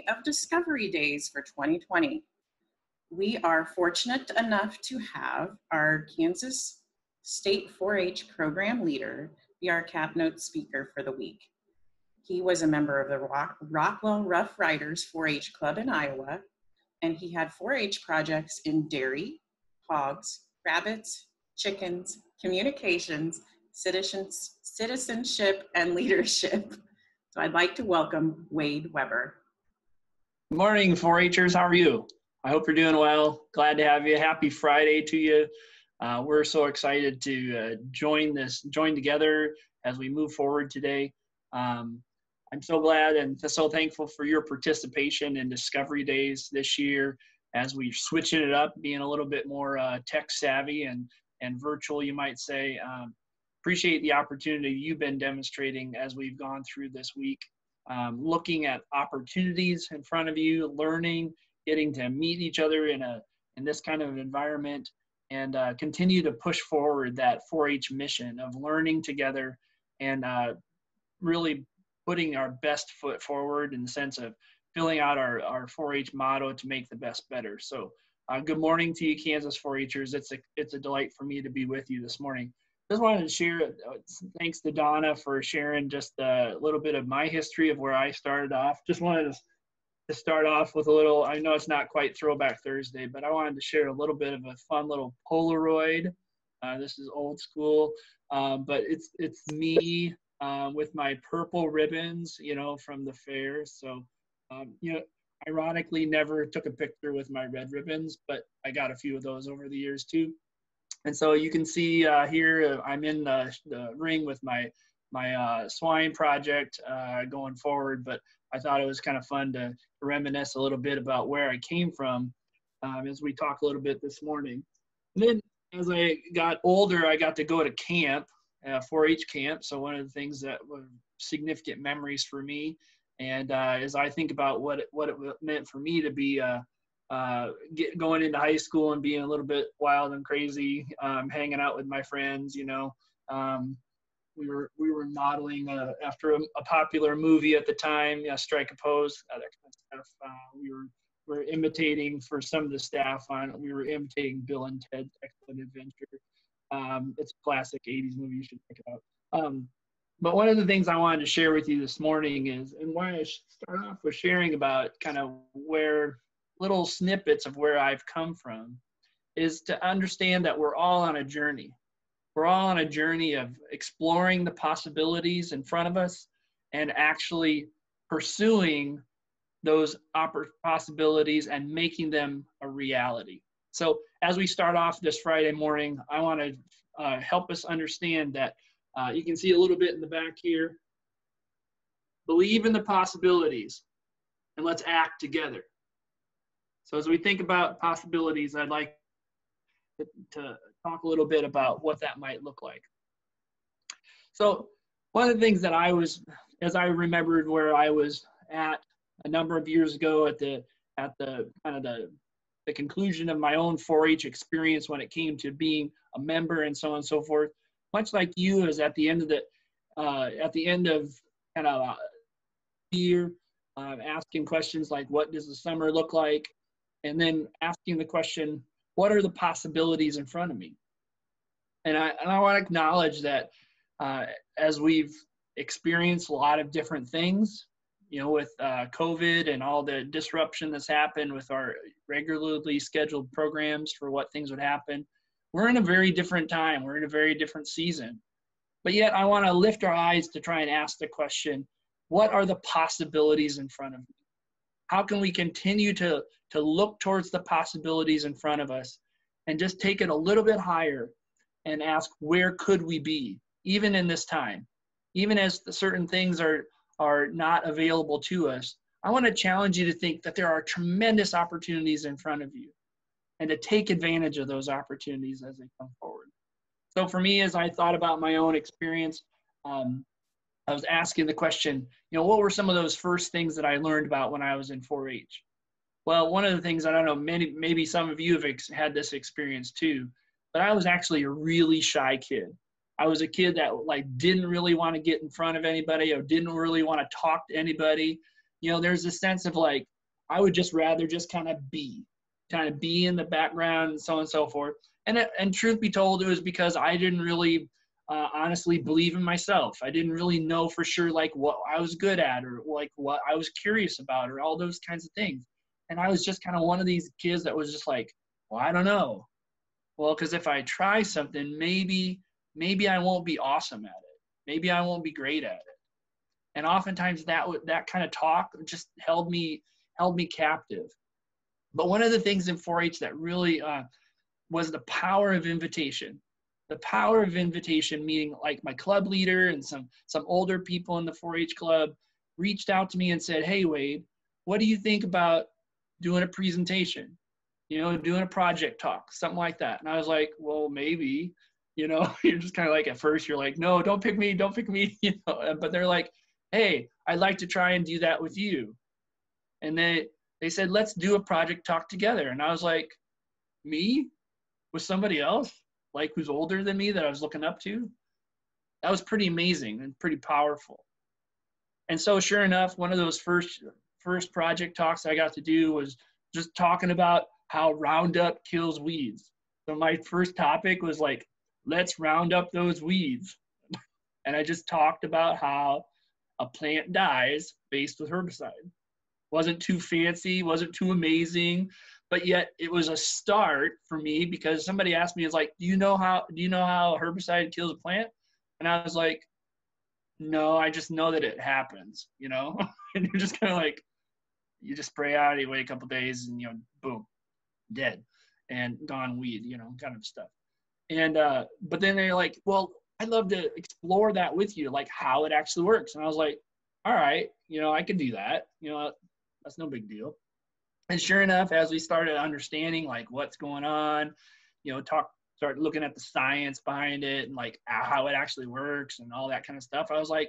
of Discovery Days for 2020. We are fortunate enough to have our Kansas State 4-H program leader be our Keynote speaker for the week. He was a member of the Rockwell Rough Riders 4-H Club in Iowa, and he had 4-H projects in dairy, hogs, rabbits, chickens, communications, citizenship, and leadership. So I'd like to welcome Wade Weber. Good morning, 4-Hers. How are you? I hope you're doing well. Glad to have you. Happy Friday to you. We're so excited to join together as we move forward today. I'm so glad and so thankful for your participation in Discovery Days this year as we're switching it up, being a little bit more tech savvy and virtual, you might say. Appreciate the opportunity you've been demonstrating as we've gone through this week. Looking at opportunities in front of you, learning, getting to meet each other in this kind of environment, and continue to push forward that 4-H mission of learning together and really putting our best foot forward in the sense of filling out our 4-H motto to make the best better. So good morning to you, Kansas 4-Hers. It's a delight for me to be with you this morning. Just wanted to share, thanks to Donna for sharing just a little bit of my history of where I started off. Just wanted to start off with a little, I know it's not quite Throwback Thursday, but I wanted to share a little bit of a fun little Polaroid. This is old school, but it's me with my purple ribbons, from the fair. So, ironically, never took a picture with my red ribbons, but I got a few of those over the years too. And so you can see here, I'm in the ring with my swine project going forward, but I thought it was kind of fun to reminisce a little bit about where I came from as we talk a little bit this morning. And then as I got older, I got to go to camp, 4-H camp. So one of the things that were significant memories for me. And as I think about what it meant for me to be going into high school and being a little bit wild and crazy, hanging out with my friends, we were modeling after a popular movie at the time, Strike a Pose, that kind of stuff. We were imitating for some of the staff we were imitating Bill and Ted's Excellent Adventure. It's a classic 80s movie, you should check it out. But one of the things I wanted to share with you this morning is, and why I should start off with sharing about kind of little snippets of where I've come from, is to understand that we're all on a journey. We're all on a journey of exploring the possibilities in front of us and actually pursuing those possibilities and making them a reality. So as we start off this Friday morning, I want to help us understand that you can see a little bit in the back here. Believe in the possibilities and let's act together. So as we think about possibilities, I'd like to talk a little bit about what that might look like. So one of the things that as I remembered where I was at a number of years ago at the conclusion of my own 4-H experience when it came to being a member and so on and so forth, much like you, is at the end of kind of year, asking questions like, what does the summer look like? And then asking the question, what are the possibilities in front of me? And I want to acknowledge that as we've experienced a lot of different things, with COVID and all the disruption that's happened with our regularly scheduled programs for what things would happen, we're in a very different time. We're in a very different season. But yet I want to lift our eyes to try and ask the question, what are the possibilities in front of me? How can we continue to look towards the possibilities in front of us and just take it a little bit higher and ask, where could we be, even in this time? Even as certain things are not available to us, I want to challenge you to think that there are tremendous opportunities in front of you and to take advantage of those opportunities as they come forward. So for me, as I thought about my own experience, I was asking the question, what were some of those first things that I learned about when I was in 4-H? Well, one of the things, I don't know, maybe some of you have had this experience too, but I was actually a really shy kid. I was a kid that didn't really want to get in front of anybody or didn't really want to talk to anybody. there's a sense of like, I would just rather just kind of be in the background and so on and so forth. And truth be told, it was because I didn't really honestly believe in myself. I didn't really know for sure like what I was good at or like what I was curious about or all those kinds of things. And I was just kind of one of these kids that was just like, well, I don't know. Well, because if I try something, maybe I won't be awesome at it. Maybe I won't be great at it. And oftentimes that kind of talk just held me captive. But one of the things in 4-H that really was the power of invitation. The power of invitation, meaning like my club leader and some older people in the 4-H club reached out to me and said, hey, Wade, what do you think about doing a presentation? Doing a project talk, something like that. And I was like, well, maybe, you're just kind of like, at first you're like, no, don't pick me. But they're like, hey, I'd like to try and do that with you. And they said, let's do a project talk together. And I was like, me? With somebody else? Like who's older than me that I was looking up to? That was pretty amazing and pretty powerful. And so sure enough, one of those first project talks I got to do was just talking about how Roundup kills weeds. So my first topic was like, let's round up those weeds. And I just talked about how a plant dies based with herbicide. Wasn't too fancy, wasn't too amazing, but yet it was a start for me because somebody asked me, "Is like, do you know how herbicide kills a plant?" And I was like, "No, I just know that it happens." And you're just kind of like, you just spray out, you wait a couple days, and boom, dead and gone weed, kind of stuff. And but then they're like, "Well, I'd love to explore that with you, like how it actually works." And I was like, "All right, I could do that. That's no big deal." And sure enough, as we started understanding like what's going on, start looking at the science behind it and like how it actually works and all that kind of stuff, I was like,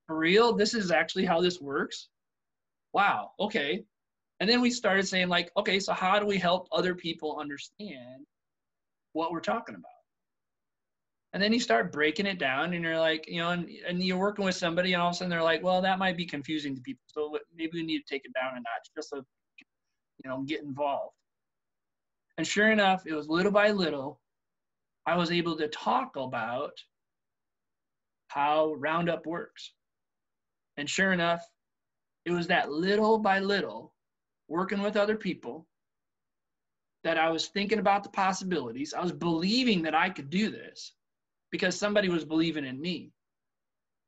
for real, this is actually how this works? Wow, okay. And then we started saying like, okay, so how do we help other people understand what we're talking about? And then you start breaking it down and you're like, and you're working with somebody and all of a sudden they're like, well, that might be confusing to people. So maybe we need to take it down a notch just so, get involved. And sure enough, it was little by little, I was able to talk about how Roundup works. And sure enough, it was that little by little, working with other people, that I was thinking about the possibilities. I was believing that I could do this because somebody was believing in me.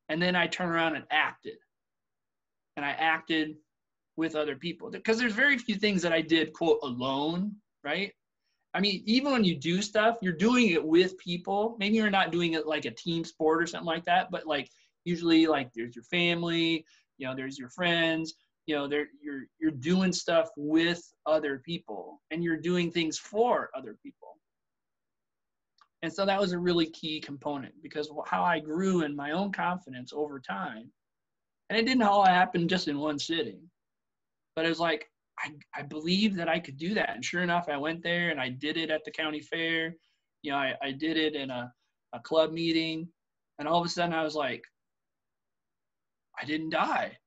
And then I turned around and acted. And I acted with other people. Because there's very few things that I did, quote, alone, right? I mean, even when you do stuff, you're doing it with people. Maybe you're not doing it like a team sport or something like that, but like usually like there's your family, there's your friends, you're doing stuff with other people and you're doing things for other people. And so that was a really key component because how I grew in my own confidence over time. And it didn't all happen just in one sitting, but it was like, I believed that I could do that. And sure enough, I went there and I did it at the county fair. I did it in a club meeting. And all of a sudden I was like, I didn't die.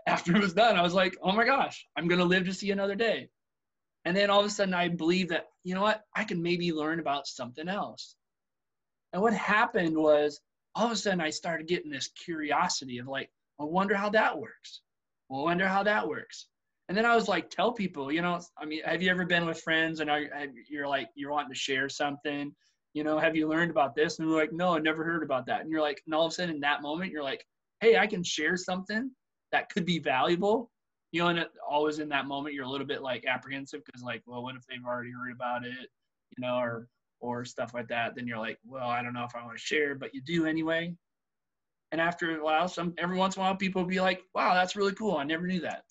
After it was done, I was like, oh my gosh, I'm going to live to see another day. And then all of a sudden I believed that, I can maybe learn about something else. And what happened was all of a sudden I started getting this curiosity of like, I wonder how that works. Well, I wonder how that works. And then I was like, tell people, have you ever been with friends and you're like, you're wanting to share something, have you learned about this? And they're like, no, I never heard about that. And you're like, and all of a sudden in that moment, you're like, hey, I can share something that could be valuable. And always in that moment, you're a little bit like apprehensive because like, well, what if they've already heard about it, or stuff like that. Then you're like, well, I don't know if I want to share, but you do anyway. And after a while, every once in a while, people will be like, wow, that's really cool. I never knew that.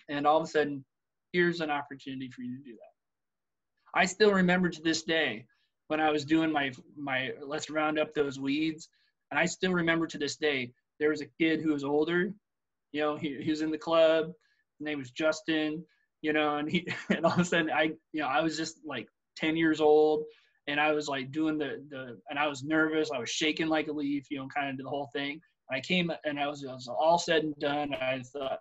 And all of a sudden, here's an opportunity for you to do that. I still remember to this day when I was doing my let's round up those weeds. And I still remember to this day, there was a kid who was older, he was in the club. His name was Justin, and and all of a sudden I was just like 10 years old. And I was like doing and I was nervous. I was shaking like a leaf, kind of the whole thing. I came and it was all said and done. I thought,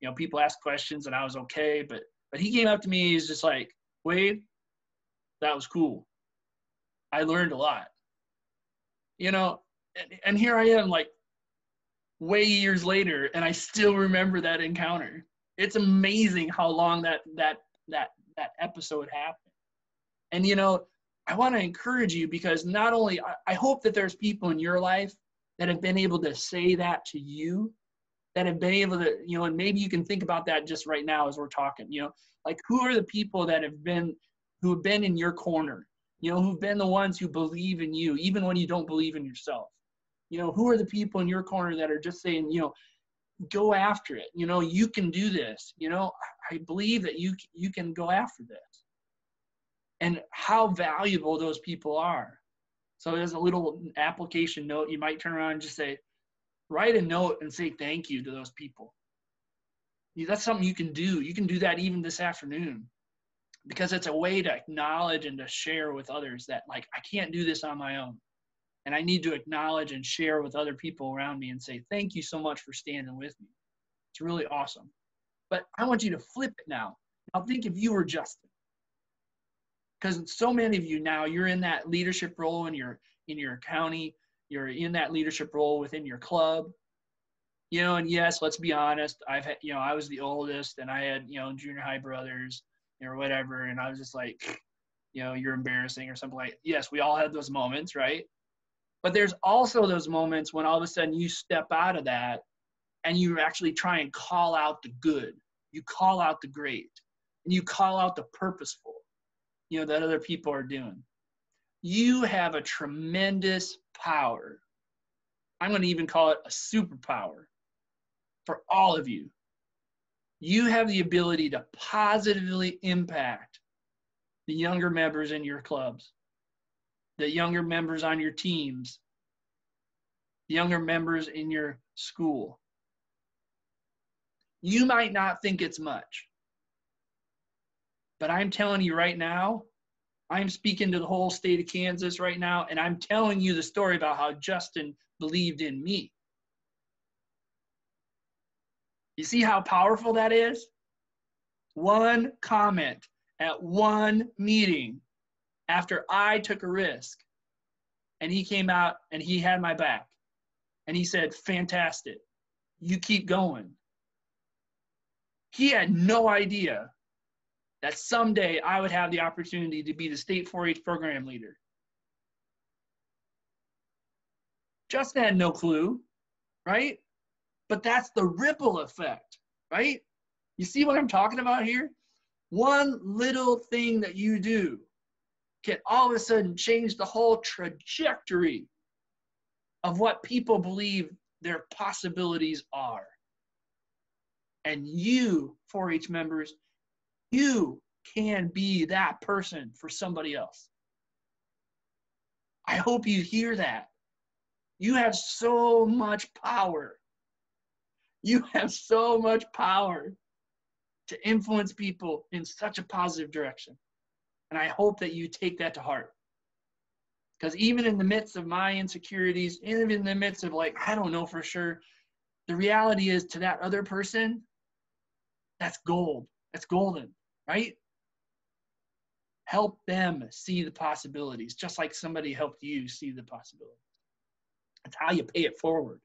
you know, people asked questions and I was okay, but he came up to me, he's just like, Wade, that was cool. I learned a lot. You know, and here I am, like, way years later, and I still remember that encounter. It's amazing how long that episode happened. And, you know, I want to encourage you, because not only, I hope that there's people in your life that have been able to say that to you, that have been able to, you know, and maybe you can think about that just right now as we're talking, you know, like, who are the people that who have been in your corner, you know, who've been the ones who believe in you, even when you don't believe in yourself. You know, who are the people in your corner that are just saying, you know, go after it. You know, you can do this. You know, I believe that you can go after this. And how valuable those people are. So there's a little application note. You might turn around and just say, write a note and say thank you to those people. That's something you can do. You can do that even this afternoon, because it's a way to acknowledge and to share with others that, like, I can't do this on my own. And I need to acknowledge and share with other people around me and say, thank you so much for standing with me. It's really awesome. But I want you to flip it now. Now think if you were Justin. Because so many of you now, you're in that leadership role in your county. You're in that leadership role within your club. You know, and yes, let's be honest. I've had, you know, I was the oldest, and I had, you know, junior high brothers, you know, or whatever. And I was just like, you know, you're embarrassing or something like, yes, we all had those moments, right? But there's also those moments when all of a sudden you step out of that and you actually try and call out the good. You call out the great, and you call out the purposeful, you know, that other people are doing. You have a tremendous power. I'm going to even call it a superpower for all of you. You have the ability to positively impact the younger members in your clubs, the younger members on your teams, the younger members in your school. You might not think it's much, but I'm telling you right now, I'm speaking to the whole state of Kansas right now, and I'm telling you the story about how Justin believed in me. You see how powerful that is? One comment at one meeting after I took a risk, and he came out and he had my back, and he said, fantastic, you keep going. He had no idea that someday I would have the opportunity to be the state 4-H program leader. Justin had no clue, right? But that's the ripple effect, right? You see what I'm talking about here? One little thing that you do can all of a sudden change the whole trajectory of what people believe their possibilities are. And you, 4-H members, you can be that person for somebody else. I hope you hear that. You have so much power. You have so much power to influence people in such a positive direction. And I hope that you take that to heart. Because even in the midst of my insecurities, even in the midst of, like, I don't know for sure, the reality is, to that other person, that's gold. That's golden, right? Help them see the possibilities, just like somebody helped you see the possibilities. It's how you pay it forward.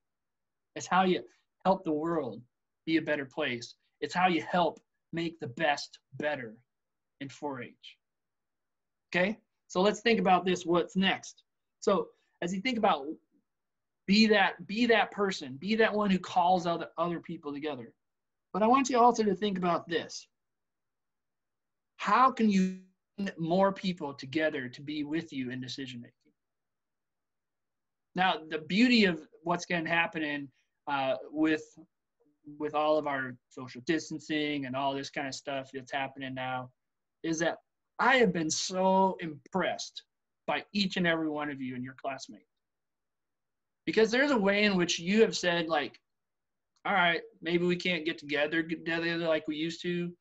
It's how you help the world be a better place. It's how you help make the best better in 4-H. Okay? So let's think about this, what's next. So as you think about, be that person, be that one who calls other people together. But I want you also to think about this. How can you bring more people together to be with you in decision making? Now, the beauty of what's going to happen with all of our social distancing and all this kind of stuff that's happening now is that I have been so impressed by each and every one of you and your classmates. Because there's a way in which you have said, like, all right, maybe we can't get together like we used to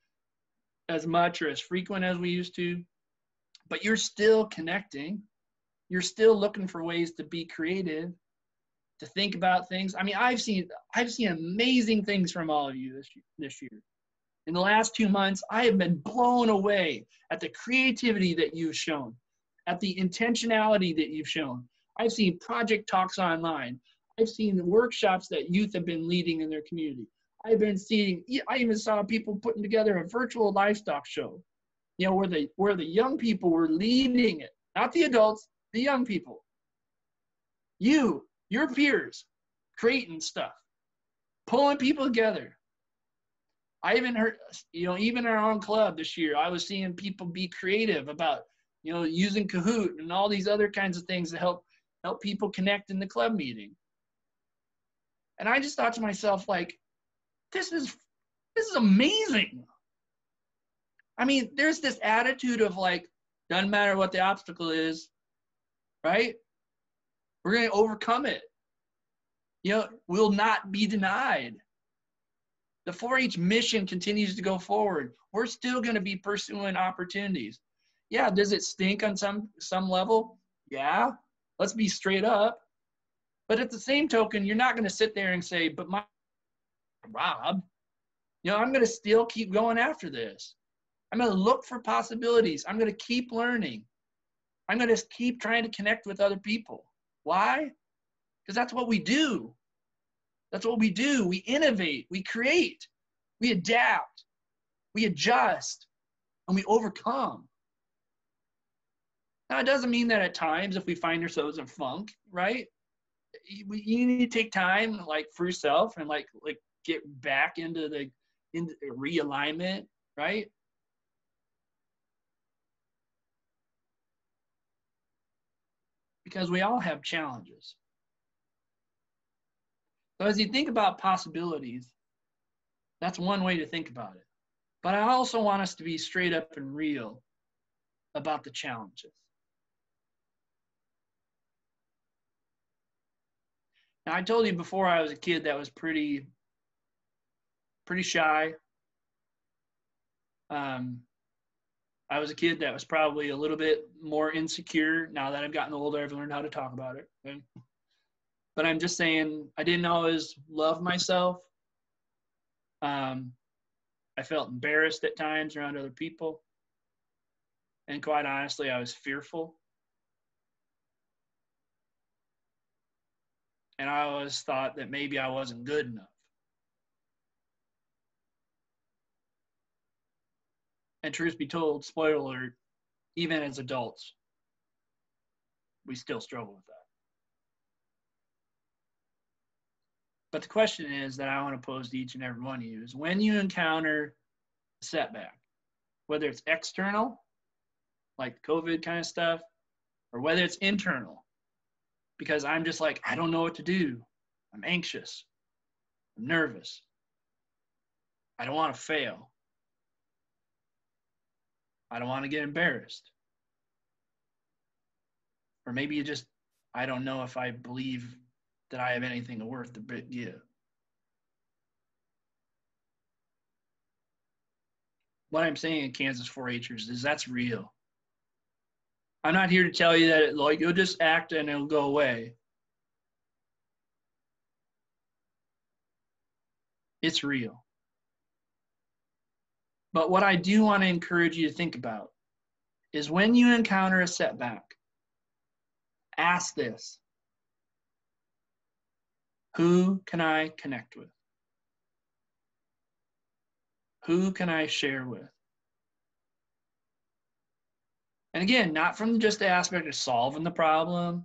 as much or as frequent as we used to, but you're still connecting. You're still looking for ways to be creative. to think about things. I mean, I've seen amazing things from all of you this year. In the last 2 months, I have been blown away at the creativity that you've shown, at the intentionality that you've shown. I've seen project talks online. I've seen workshops that youth have been leading in their community. I even saw people putting together a virtual livestock show, where the young people were leading it, not the adults, the young people. Your peers, creating stuff, pulling people together. I even heard, even in our own club this year, I was seeing people be creative about, using Kahoot and all these other kinds of things to help people connect in the club meeting. And I just thought to myself, like, this is amazing. I mean, there's this attitude of like, doesn't matter what the obstacle is, right? We're going to overcome it. We'll not be denied. The 4-H mission continues to go forward. We're still going to be pursuing opportunities. Yeah, does it stink on some level? Yeah, let's be straight up. But at the same token, you're not going to sit there and say, but Rob, I'm going to still keep going after this. I'm going to look for possibilities. I'm going to keep learning. I'm going to keep trying to connect with other people. Why? Because that's what we do. That's what we do. We innovate, we create, we adapt, we adjust, and we overcome. Now, it doesn't mean that at times if we find ourselves in funk, right? You need to take time, like, for yourself and like get back into realignment, right? Because we all have challenges. So as you think about possibilities, that's one way to think about it. But I also want us to be straight up and real about the challenges. Now, I told you before I was a kid that was pretty shy. I was a kid that was probably a little bit more insecure. Now that I've gotten older, I've learned how to talk about it. Okay? But I'm just saying, I didn't always love myself. I felt embarrassed at times around other people. And quite honestly, I was fearful. And I always thought that maybe I wasn't good enough. And truth be told, spoiler alert, even as adults, we still struggle with that. But the question is that I want to pose to each and every one of you is, when you encounter a setback, whether it's external, like COVID kind of stuff, or whether it's internal, because I'm just like, I don't know what to do. I'm anxious. I'm nervous. I don't want to fail. I don't want to get embarrassed. Or maybe you just, I don't know if I believe that I have anything worth the bit give. What I'm saying in Kansas 4-Hers is that's real. I'm not here to tell you that you'll just act and it'll go away. It's real. But what I do want to encourage you to think about is, when you encounter a setback, ask this: who can I connect with? Who can I share with? And again, not from just the aspect of solving the problem,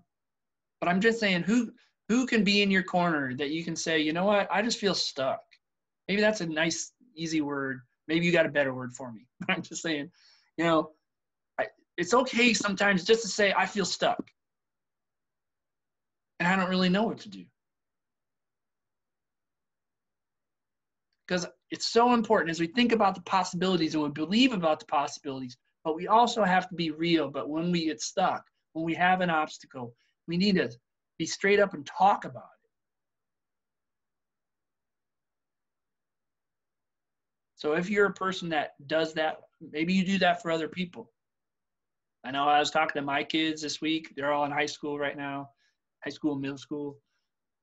but I'm just saying, who can be in your corner that you can say, you know what, I just feel stuck. Maybe that's a nice, easy word. Maybe you got a better word for me. But I'm just saying, it's okay sometimes just to say, I feel stuck. And I don't really know what to do. Because it's so important as we think about the possibilities and we believe about the possibilities, but we also have to be real. But when we get stuck, when we have an obstacle, we need to be straight up and talk about it. So if you're a person that does that, maybe you do that for other people. I know I was talking to my kids this week. They're all in high school right now, high school, middle school.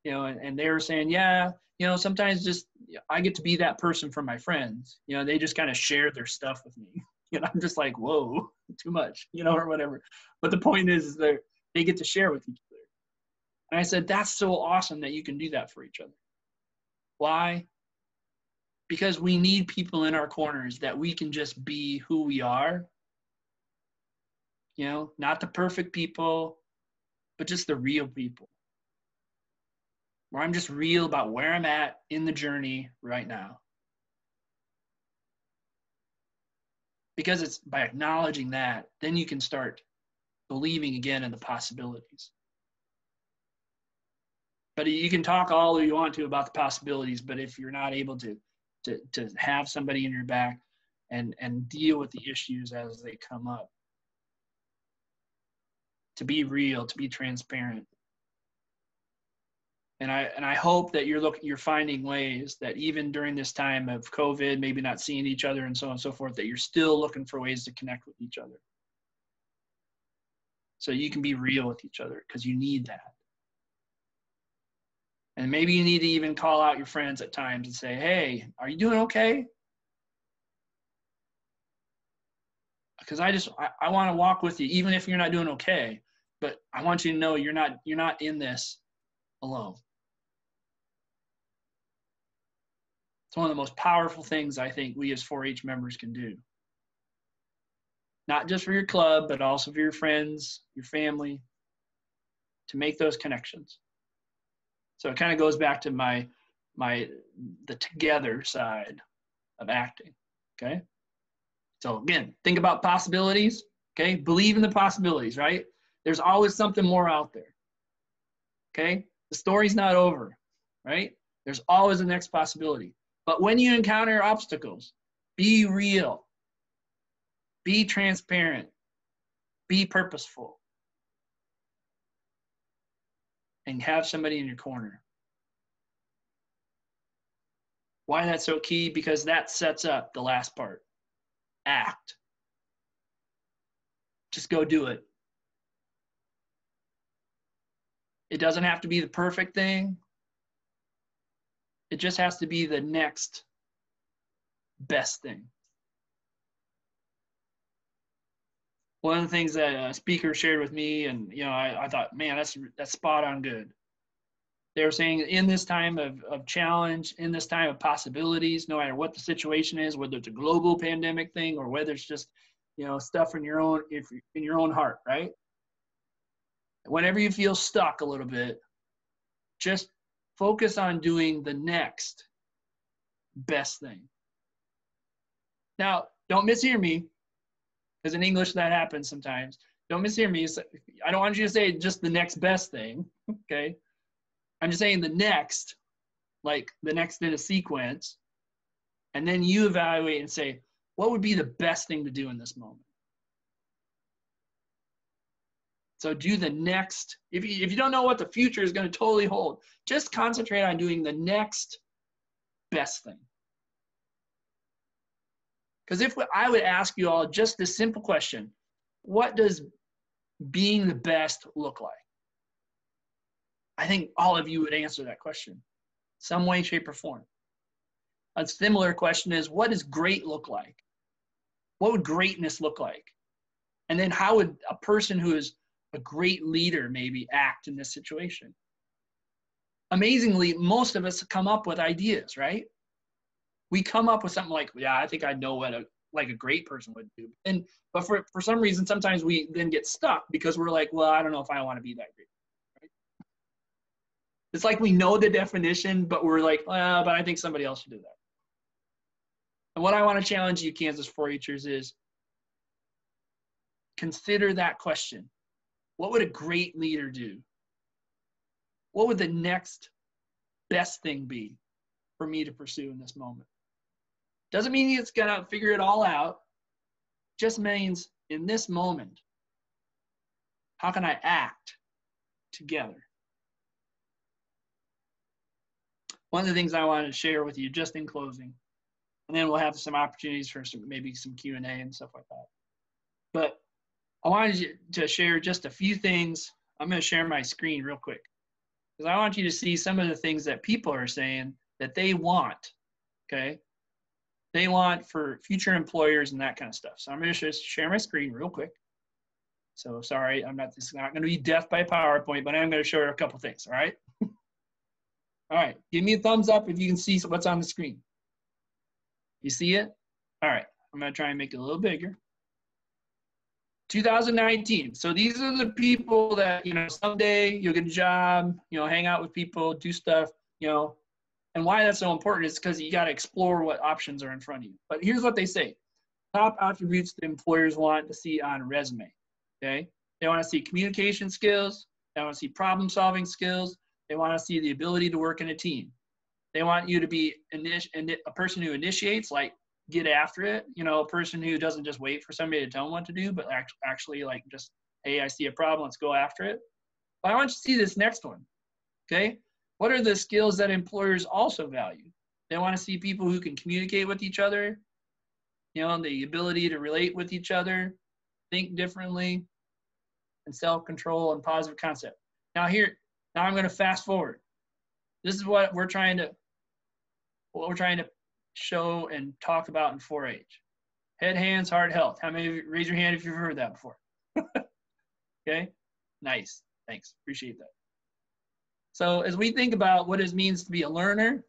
and they were saying, yeah, sometimes just I get to be that person for my friends. They just kind of share their stuff with me. I'm just like, whoa, too much, or whatever. But the point is they get to share with each other. And I said, that's so awesome that you can do that for each other. Why? Because we need people in our corners that we can just be who we are. Not the perfect people, but just the real people. Where I'm just real about where I'm at in the journey right now. Because it's by acknowledging that, then you can start believing again in the possibilities. But you can talk all you want to about the possibilities, but if you're not able to have somebody in your back and deal with the issues as they come up, to be real, to be transparent. And I hope that you're finding ways that even during this time of COVID, maybe not seeing each other and so on and so forth, that you're still looking for ways to connect with each other. So you can be real with each other, because you need that. And maybe you need to even call out your friends at times and say, hey, are you doing okay? Because I want to walk with you, even if you're not doing okay. But I want you to know you're not in this alone. It's one of the most powerful things I think we as 4-H members can do. Not just for your club, but also for your friends, your family, to make those connections. So it kind of goes back to the together side of acting, okay? So again, think about possibilities, okay? Believe in the possibilities, right? There's always something more out there, okay? The story's not over, right? There's always a next possibility. But when you encounter obstacles, be real, be transparent, be purposeful, and have somebody in your corner. Why that's so key? Because that sets up the last part. Act. Just go do it. It doesn't have to be the perfect thing. It just has to be the next best thing. One of the things that a speaker shared with me, and I thought, man, that's spot on good. They were saying in this time of challenge, in this time of possibilities, no matter what the situation is, whether it's a global pandemic thing or whether it's just stuff in your own heart, right? Whenever you feel stuck a little bit, just focus on doing the next best thing. Now, don't mishear me, because in English that happens sometimes. Don't mishear me. I don't want you to say just the next best thing, okay? I'm just saying the next, like the next in a sequence, and then you evaluate and say, what would be the best thing to do in this moment? So do the next, if you don't know what the future is going to totally hold, just concentrate on doing the next best thing. Because if I would ask you all just this simple question, what does being the best look like? I think all of you would answer that question, some way, shape, or form. A similar question is, what does great look like? What would greatness look like? And then how would a person who is a great leader maybe act in this situation? Amazingly, most of us come up with ideas, right? We come up with something like, yeah, I think I know what a great person would do. But for some reason, sometimes we then get stuck because we're like, well, I don't know if I want to be that great. Right? It's like we know the definition, but we're like, well, but I think somebody else should do that. And what I want to challenge you, Kansas 4-Hers, is consider that question. What would a great leader do? What would the next best thing be for me to pursue in this moment? Doesn't mean it's gonna figure it all out. Just means in this moment, how can I act together? One of the things I wanted to share with you just in closing, and then we'll have some opportunities for maybe some Q&A and stuff like that. But I wanted to share just a few things. I'm going to share my screen real quick. because I want you to see some of the things that people are saying that they want, okay? They want for future employers and that kind of stuff. So I'm going to just share my screen real quick. So sorry, this is not going to be death by PowerPoint, but I'm going to show you a couple things, all right? All right, give me a thumbs up if you can see what's on the screen. You see it? All right, I'm going to try and make it a little bigger. 2019. So these are the people that, someday you'll get a job, hang out with people, do stuff, and why that's so important is because you got to explore what options are in front of you. But here's what they say. Top attributes that employers want to see on a resume, okay? They want to see communication skills. They want to see problem-solving skills. They want to see the ability to work in a team. They want you to be a person who initiates, like get after it, a person who doesn't just wait for somebody to tell them what to do, but actually like just, hey, I see a problem, let's go after it. But I want you to see this next one, okay? What are the skills that employers also value? They want to see people who can communicate with each other, the ability to relate with each other, think differently, and self-control and positive concept. Now I'm going to fast forward. This is what we're trying to show and talk about in 4-H. Head, hands, heart, health. How many of you, raise your hand if you've heard that before? Okay, nice, thanks, appreciate that. So as we think about what it means to be a learner,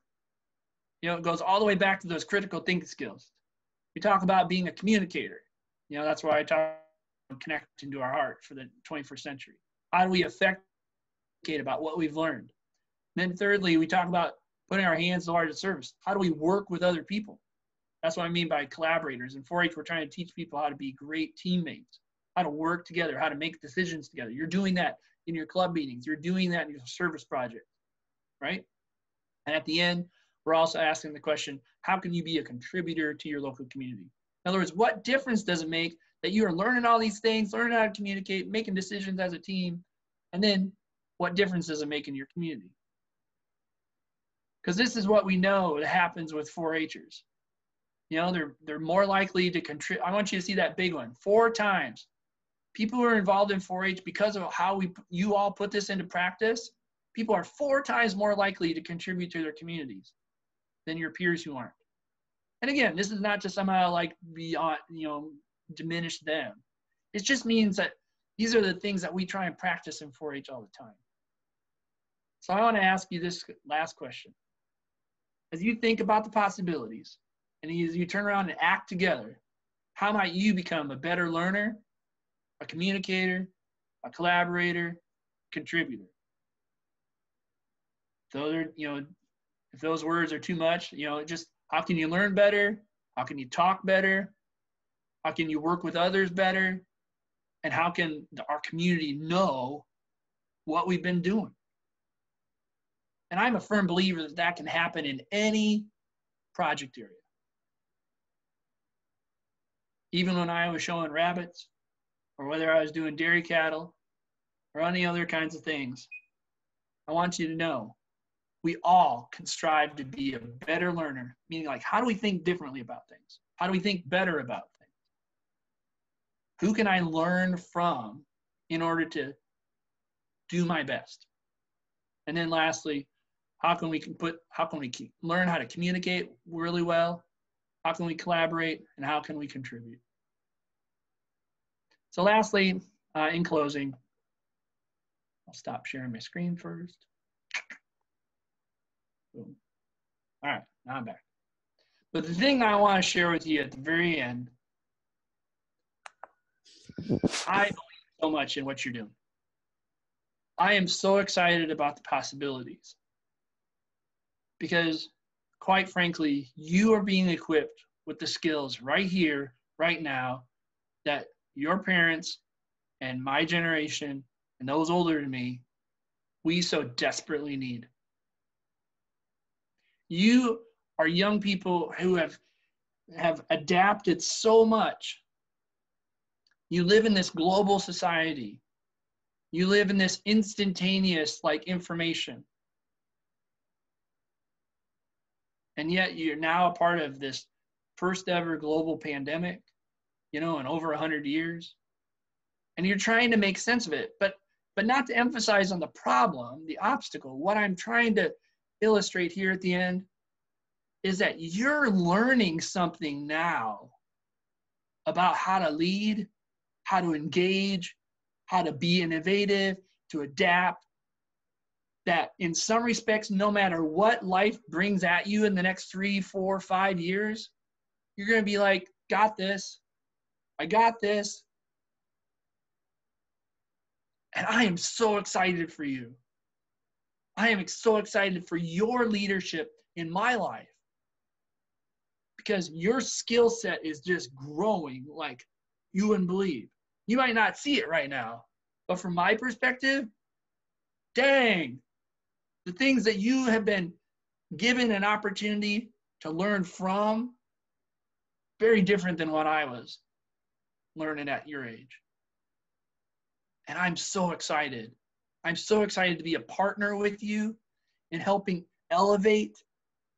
it goes all the way back to those critical thinking skills. We talk about being a communicator. That's why I talk about connecting to our heart for the 21st century. How do we communicate about what we've learned? And then thirdly, we talk about putting our hands to large service. How do we work with other people? That's what I mean by collaborators. In 4-H, we're trying to teach people how to be great teammates, how to work together, how to make decisions together. You're doing that in your club meetings. You're doing that in your service project, right? And at the end, we're also asking the question, how can you be a contributor to your local community? In other words, what difference does it make that you are learning all these things, learning how to communicate, making decisions as a team, and then what difference does it make in your community? Because this is what we know that happens with 4-Hers. They're more likely to contribute. I want you to see that big one. 4 times. People who are involved in 4-H, because of how you all put this into practice, people are 4 times more likely to contribute to their communities than your peers who aren't. And again, this is not to somehow like beyond, diminish them. It just means that these are the things that we try and practice in 4-H all the time. So I want to ask you this last question. As you think about the possibilities and as you turn around and act together, how might you become a better learner, a communicator, a collaborator, contributor? Those are, if those words are too much, just how can you learn better? How can you talk better? How can you work with others better? And how can our community know what we've been doing? And I'm a firm believer that that can happen in any project area. Even when I was showing rabbits, or whether I was doing dairy cattle, or any other kinds of things, I want you to know we all can strive to be a better learner, meaning like, how do we think differently about things? How do we think better about things? Who can I learn from in order to do my best? And then lastly, how can we learn how to communicate really well? How can we collaborate? And how can we contribute? So lastly, in closing, I'll stop sharing my screen first. Boom. All right, now I'm back. But the thing I want to share with you at the very end, I believe so much in what you're doing. I am so excited about the possibilities because, quite frankly, you are being equipped with the skills right here, right now, that your parents and my generation and those older than me, we so desperately need. You are young people who have adapted so much. You live in this global society. You live in this instantaneous like information. And yet you're now a part of this first ever global pandemic, in over 100 years. And you're trying to make sense of it. But but not to emphasize on the problem, the obstacle. What I'm trying to illustrate here at the end is that you're learning something now about how to lead, how to engage, how to be innovative, to adapt, that in some respects, no matter what life brings at you in the next 3, 4, 5 years, you're going to be like, got this. I got this. And I am so excited for you. I am so excited for your leadership in my life, because your skill set is just growing like you wouldn't believe. You might not see it right now, but from my perspective, dang, the things that you have been given an opportunity to learn from, very different than what I was learning at your age. And I'm so excited. I'm so excited to be a partner with you in helping elevate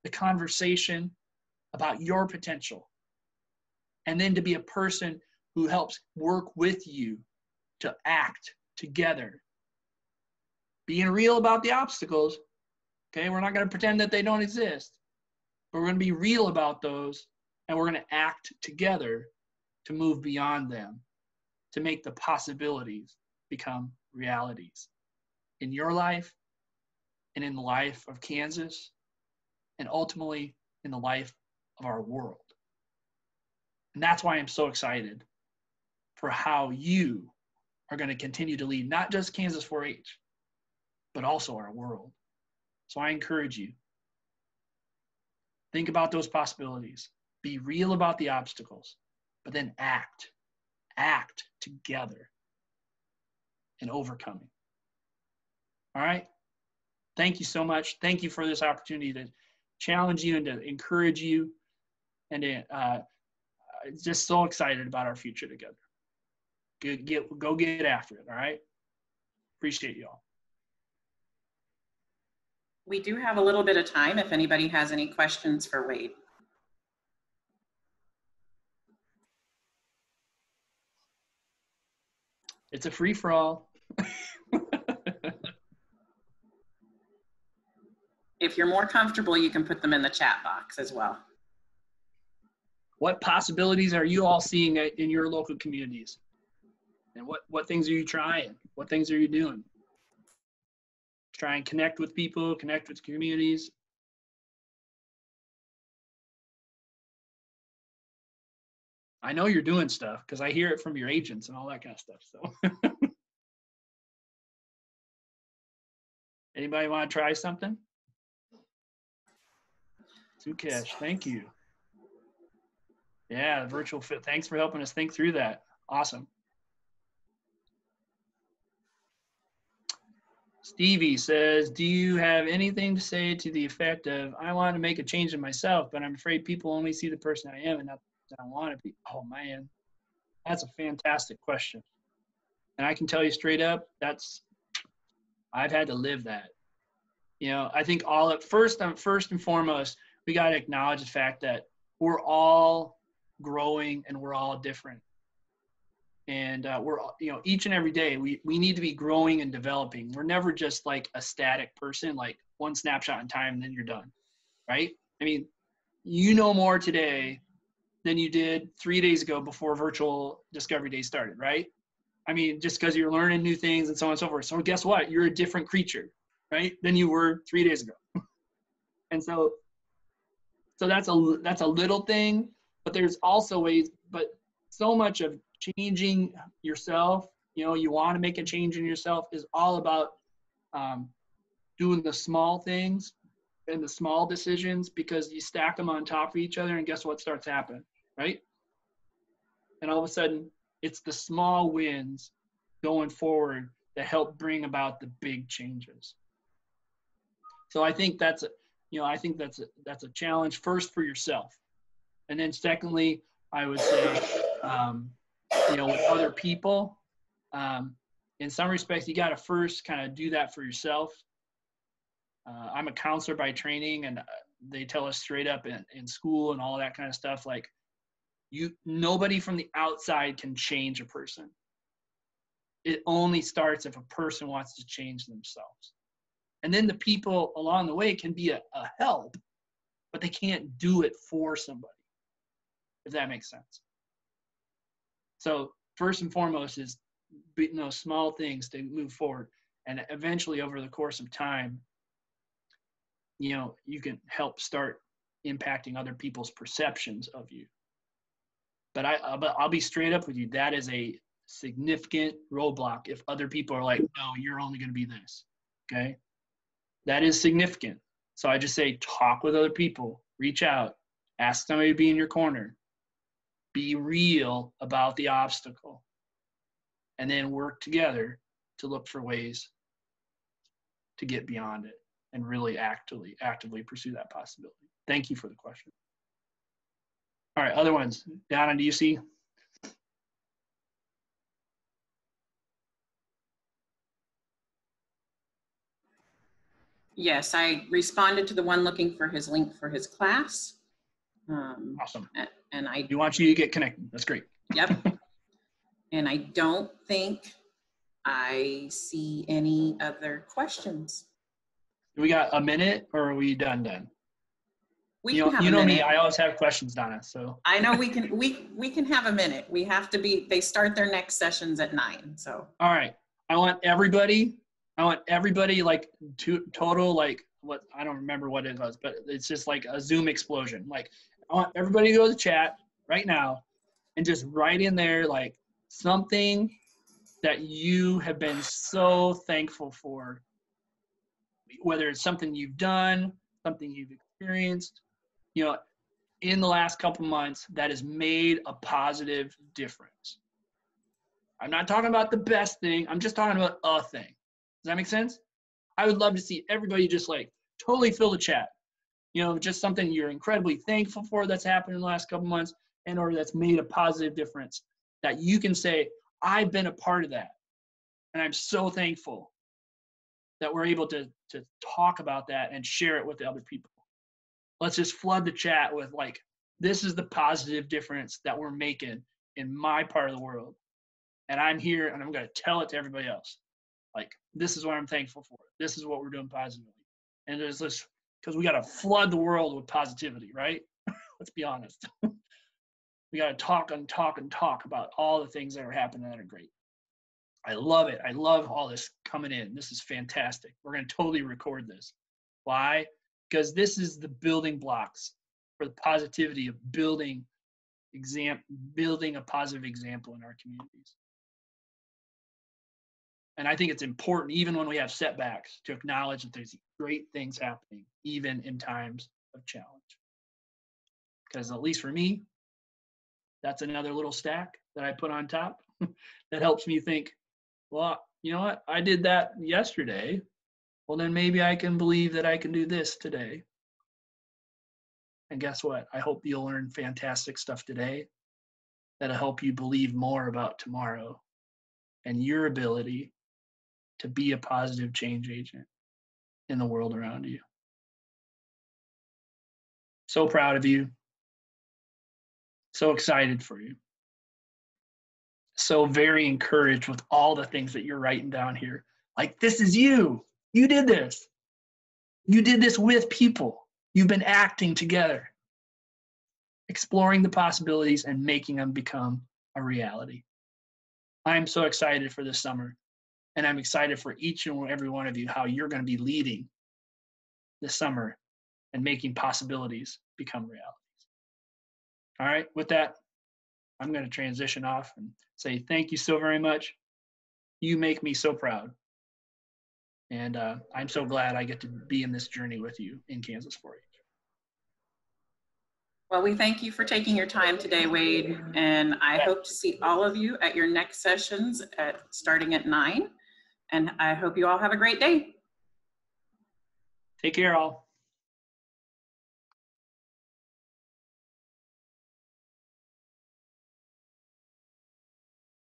the conversation about your potential. And then to be a person who helps work with you to act together. Being real about the obstacles, okay? We're not going to pretend that they don't exist, but we're going to be real about those, and we're going to act together to move beyond them, to make the possibilities become realities in your life and in the life of Kansas, and ultimately in the life of our world. And that's why I'm so excited for how you are going to continue to lead, not just Kansas 4-H, but also our world. So I encourage you, think about those possibilities, be real about the obstacles, but then act together in overcoming. All right? Thank you so much. Thank you for this opportunity to challenge you and to encourage you, and to, just so excited about our future together. Go get after it, all right? Appreciate you all. We do have a little bit of time if anybody has any questions for Wade. It's a free-for-all. If you're more comfortable, you can put them in the chat box as well. What possibilities are you all seeing in your local communities? And what things are you trying? What things are you doing? Try and connect with people, connect with communities. I know you're doing stuff because I hear it from your agents and all that kind of stuff. So anybody want to try something? Sukesh, thank you. Yeah, virtual fit. Thanks for helping us think through that. Awesome. Stevie says, do you have anything to say to the effect of, I want to make a change in myself, but I'm afraid people only see the person I am and not that I want to be? Oh man, that's a fantastic question. And I can tell you straight up, I've had to live that. You know, I think first and foremost, we got to acknowledge the fact that we're all growing and we're all different. And we're, each and every day, we need to be growing and developing. We're never just like a static person, like one snapshot in time, and then you're done, right? I mean, you know more today than you did 3 days ago before Virtual Discovery Day started, right? I mean, just because you're learning new things and so on and so forth. So guess what? You're a different creature, right, than you were 3 days ago. And so that's a little thing, but there's also ways, but so much of changing yourself, you want to make a change in yourself, is all about doing the small things and the small decisions, because you stack them on top of each other and guess what starts happening, right? And all of a sudden, it's the small wins going forward that help bring about the big changes. So I think that's a challenge first for yourself. And then secondly, I would say, with other people, in some respects, you got to first kind of do that for yourself. I'm a counselor by training, and they tell us straight up in school and all that kind of stuff, like, nobody from the outside can change a person. it only starts if a person wants to change themselves. And then the people along the way can be a help, but they can't do it for somebody, if that makes sense. So first and foremost is those small things to move forward. And eventually over the course of time, you can help start impacting other people's perceptions of you. But I'll be straight up with you. That is a significant roadblock if other people are like, no, you're only going to be this. Okay? That is significant. So I just say, talk with other people, reach out, ask somebody to be in your corner, be real about the obstacle, and then work together to look for ways to get beyond it and really actively pursue that possibility. Thank you for the question. All right, other ones. Donna, do you see? Yes, I responded to the one looking for his link for his class. Awesome. And we want you to get connected. That's great. Yep. And I don't think I see any other questions. We got a minute, or are we done? We can have a minute. You know me, I always have questions, Donna. So I know we can have a minute. We have to be. They start their next sessions at 9. So. All right. I want everybody like total, like, what, I don't remember what it was, but it's just like a Zoom explosion. Like, I want everybody to go to the chat right now and just write in there like something that you have been so thankful for, whether it's something you've done, something you've experienced, in the last couple months that has made a positive difference. I'm not talking about the best thing. I'm just talking about a thing. Does that make sense? I would love to see everybody just like totally fill the chat. Just something you're incredibly thankful for that's happened in the last couple months, and or that's made a positive difference that you can say, I've been a part of that. And I'm so thankful that we're able to talk about that and share it with the other people. Let's just flood the chat with like, this is the positive difference that we're making in my part of the world. And I'm here and I'm going to tell it to everybody else. Like, this is what I'm thankful for. This is what we're doing positively. And there's this, because we got to flood the world with positivity, right? Let's be honest. We got to talk and talk and talk about all the things that are happening that are great. I love it. I love all this coming in. This is fantastic. We're going to totally record this. Why? Because this is the building blocks for the positivity of building a positive example in our communities. And I think it's important, even when we have setbacks, to acknowledge that there's great things happening, even in times of challenge. Because at least for me, that's another little stack that I put on top that helps me think, well, you know what? I did that yesterday. Well, then maybe I can believe that I can do this today. And guess what? I hope you'll learn fantastic stuff today that'll help you believe more about tomorrow and your ability to be a positive change agent in the world around you. So proud of you. So excited for you. So very encouraged with all the things that you're writing down here. Like, this is you. You did this. You did this with people. You've been acting together, exploring the possibilities and making them become a reality. I'm so excited for this summer, and I'm excited for each and every one of you, how you're going to be leading this summer and making possibilities become realities. All right, with that, I'm going to transition off and say thank you so very much. You make me so proud. And I'm so glad I get to be in this journey with you in Kansas 4-H. Well, we thank you for taking your time today, Wade, and I hope to see all of you at your next sessions starting at 9. And I hope you all have a great day. Take care, all.